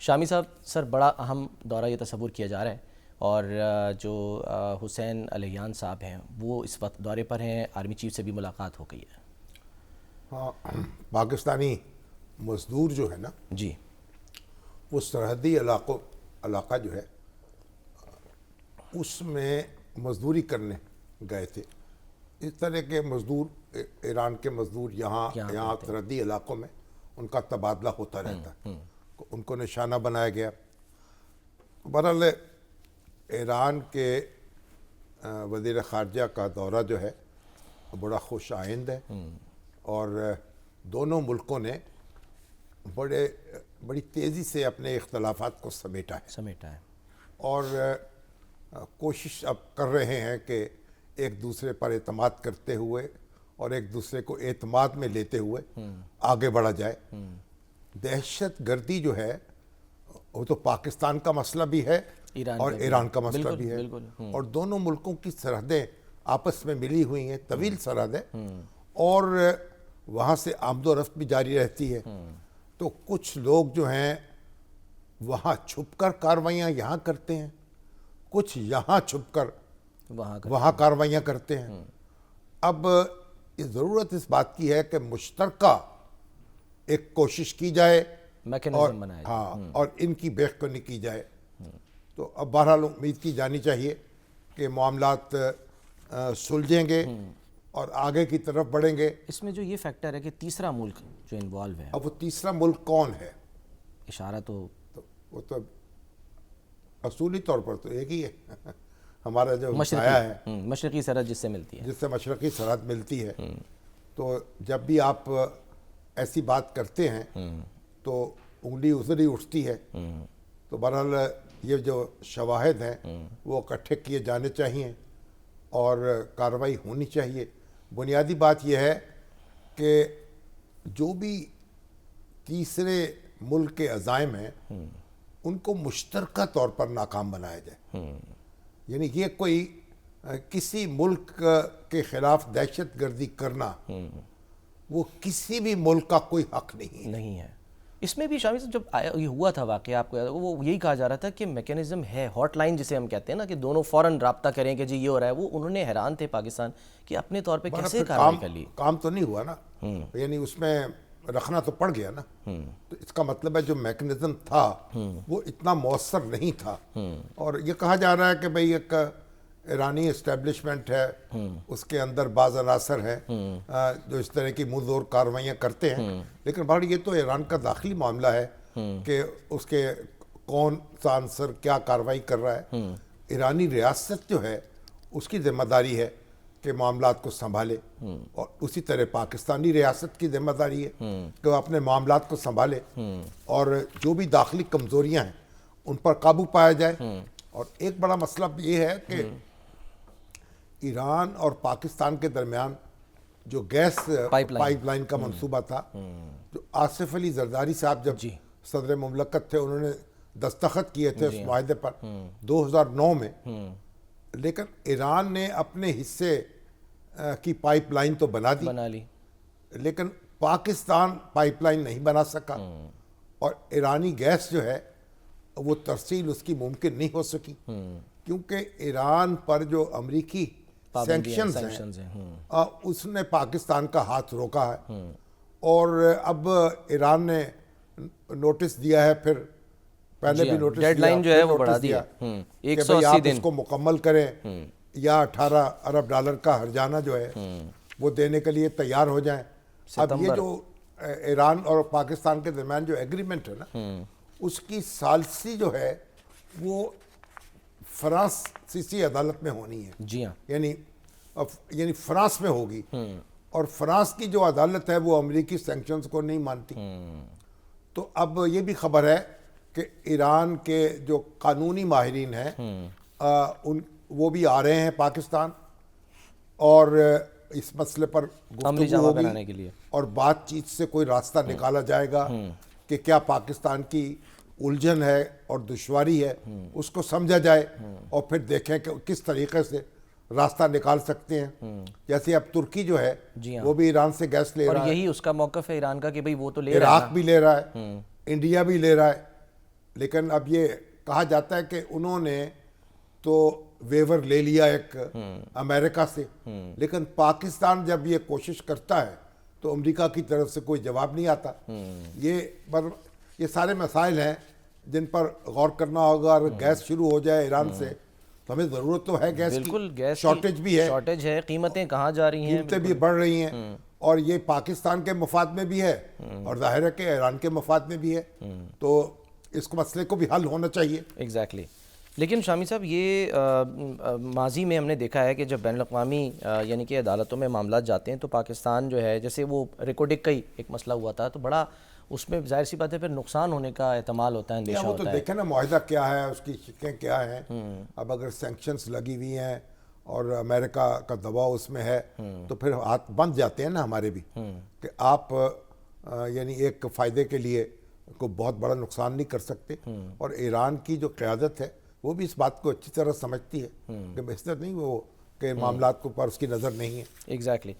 شامی صاحب، سر بڑا اہم دورہ یہ تصور کیا جا رہا ہے، اور جو حسین علیان صاحب ہیں وہ اس وقت دورے پر ہیں، آرمی چیف سے بھی ملاقات ہو گئی ہے۔ ہاں، پاکستانی مزدور جو ہے نا جی، وہ سرحدی علاقہ جو ہے اس میں مزدوری کرنے گئے تھے۔ اس طرح کے مزدور، ایران کے مزدور یہاں سرحدی علاقوں میں ان کا تبادلہ ہوتا رہتا ہے، ان کو نشانہ بنایا گیا۔ بہرحال ایران کے وزیر خارجہ کا دورہ جو ہے بڑا خوش آئند ہے، اور دونوں ملکوں نے بڑی تیزی سے اپنے اختلافات کو سمیٹا ہے اور کوشش اب کر رہے ہیں کہ ایک دوسرے پر اعتماد کرتے ہوئے اور ایک دوسرے کو اعتماد میں لیتے ہوئے آگے بڑھا جائے۔ دہشت گردی جو ہے وہ تو پاکستان کا مسئلہ بھی ہے اور ایران کا مسئلہ بھی ہے، اور دونوں ملکوں کی سرحدیں آپس میں ملی ہوئی ہیں، طویل سرحد ہے، اور وہاں سے آمد و رفت بھی جاری رہتی ہے۔ تو کچھ لوگ جو ہیں وہاں چھپ کر کارروائیاں یہاں کرتے ہیں، کچھ یہاں چھپ کر وہاں کارروائیاں کرتے ہیں۔ اب ضرورت اس بات کی ہے کہ مشترکہ ایک کوشش کی جائے اور ان کی بیخ کنی کی جائے۔ تو اب بہرحال امید کی جانی چاہیے کہ معاملات سلجھیں گے اور آگے کی طرف بڑھیں گے۔ اس میں جو یہ فیکٹر ہے کہ تیسرا ملک جو انوالو ہے، اب وہ تیسرا ملک کون ہے؟ اشارہ تو وہ تو اصولی طور پر تو ایک ہی ہے، ہمارا جو سایہ ہے، مشرقی سرحد جس سے ملتی ہے، جس سے مشرقی سرحد ملتی ہے۔ تو جب بھی آپ ایسی بات کرتے ہیں تو انگلی ادھر ہی اٹھتی ہے۔ تو بہرحال یہ جو شواہد ہیں وہ اکٹھے کیے جانے چاہیے اور کارروائی ہونی چاہیے۔ بنیادی بات یہ ہے کہ جو بھی تیسرے ملک کے عزائم ہیں ان کو مشترکہ طور پر ناکام بنایا جائے۔ یعنی یہ کوئی کسی ملک کے خلاف دہشت گردی کرنا وہ کسی بھی ملک کا کوئی حق نہیں ہے۔ اس میں بھی شامی صاحب جب یہ ہوا تھا واقعہ، آپ کو وہ یہی کہا جا رہا تھا کہ میکینزم ہے، ہاٹ لائن جسے ہم کہتے ہیں نا، کہ دونوں فوراً رابطہ کریں کہ جی یہ ہو رہا ہے۔ وہ انہوں نے حیران تھے پاکستان کہ اپنے طور پہ کیسے کارروائی کر لی۔ کام تو نہیں ہوا نا، یعنی اس میں رکھنا تو پڑ گیا نا۔ تو اس کا مطلب ہے جو میکینزم تھا وہ اتنا مؤثر نہیں تھا۔ اور یہ کہا جا رہا ہے کہ بھئی ایک ایرانی اسٹیبلشمنٹ ہے، اس کے اندر بعض عناصر ہیں جو اس طرح کی منہ زور کارروائیاں کرتے ہیں، لیکن بھائی یہ تو ایران کا داخلی معاملہ ہے کہ اس کے کون سا عنصر کیا کارروائی کر رہا ہے۔ ایرانی ریاست جو ہے اس کی ذمہ داری ہے کہ معاملات کو سنبھالے، اور اسی طرح پاکستانی ریاست کی ذمہ داری ہے کہ وہ اپنے معاملات کو سنبھالے اور جو بھی داخلی کمزوریاں ہیں ان پر قابو پایا جائے۔ اور ایک بڑا مسئلہ یہ ہے کہ ایران اور پاکستان کے درمیان جو گیس پائپ لائن کا منصوبہ تھا، جو آصف علی زرداری صاحب جب صدر مملکت تھے انہوں نے دستخط کیے تھے اس معاہدے پر 2009 میں، لیکن ایران نے اپنے حصے کی پائپ لائن تو بنا لی، لیکن پاکستان پائپ لائن نہیں بنا سکا، اور ایرانی گیس جو ہے وہ ترسیل اس کی ممکن نہیں ہو سکی، کیونکہ ایران پر جو امریکی سینکشنز ہیں اس نے پاکستان کا ہاتھ روکا ہے۔ اور اب ایران نے نوٹس دیا ہے، پھر پہلے بھی نوٹس ڈیڈ لائن جو ہے وہ بڑھا دیا کہ بھئی آپ اس کو مکمل کریں یا 18 ارب ڈالر کا ہرجانہ جو ہے وہ دینے کے لیے تیار ہو جائیں۔ اب یہ جو ایران اور پاکستان کے درمیان جو ایگریمنٹ ہے نا، اس کی ثالثی جو ہے وہ فرانسیسی عدالت میں ہونی ہے۔ جی ہاں، یعنی فرانس میں ہوگی، اور فرانس کی جو عدالت ہے وہ امریکی سینکشنز کو نہیں مانتی۔ تو اب یہ بھی خبر ہے کہ ایران کے جو قانونی ماہرین ہیں وہ بھی آ رہے ہیں پاکستان، اور اس مسئلے پر گفتگو ہوگی اور بات چیت سے کوئی راستہ نکالا جائے گا کہ کیا پاکستان کی الجھن ہے اور دشواری ہے اس کو سمجھا جائے، اور پھر دیکھیں کہ کس طریقے سے راستہ نکال سکتے ہیں۔ جیسے اب ترکی جو ہے وہ بھی ایران سے گیس لے رہا ہے، اور یہی اس کا موقف ہے ایران کا کہ بھئی وہ تو لے رہا ہے، عراق بھی لے رہا ہے، انڈیا بھی لے رہا ہے۔ لیکن اب یہ کہا جاتا ہے کہ انہوں نے تو ویور لے لیا ایک امریکہ سے، لیکن پاکستان جب یہ کوشش کرتا ہے تو امریکہ کی طرف سے کوئی جواب نہیں آتا۔ یہ سارے مسائل ہیں جن پر غور کرنا ہوگا۔ اور گیس شروع ہو جائے ایران سے تو ہمیں ضرورت تو ہے گیس کی، بالکل گیس شارٹیج بھی ہے، شارٹیج ہے، قیمتیں کہاں جا رہی ہیں، قیمتیں بھی بڑھ رہی ہیں، اور یہ پاکستان کے مفاد میں بھی ہے اور ظاہر ہے کہ ایران کے مفاد میں بھی ہے، تو اس کو مسئلے کو بھی حل ہونا چاہیے۔ ایگزیکٹلی۔ لیکن شامی صاحب یہ ماضی میں ہم نے دیکھا ہے کہ جب بین الاقوامی یعنی کہ عدالتوں میں معاملات جاتے ہیں تو پاکستان جو ہے، جیسے وہ ریکارڈنگ کا ہی ایک مسئلہ ہوا تھا، تو بڑا اس میں ظاہر سی بات ہے پھر نقصان ہونے کا احتمال ہوتا ہے، اندیشہ وہ ہوتا تو ہے۔ دیکھیں نا معاہدہ کیا ہے، اس کی شکیں کیا ہیں۔ اب اگر سینکشنز لگی ہوئی ہیں اور امریکہ کا دباؤ اس میں ہے تو پھر ہاتھ بند جاتے ہیں نا ہمارے بھی، کہ آپ یعنی ایک فائدے کے لیے کو بہت بڑا نقصان نہیں کر سکتے۔ اور ایران کی جو قیادت ہے وہ بھی اس بات کو اچھی طرح سمجھتی ہے کہ بہتر نہیں وہ کہ معاملات کے اوپر اس کی نظر نہیں ہے۔ ایگزیکٹلی۔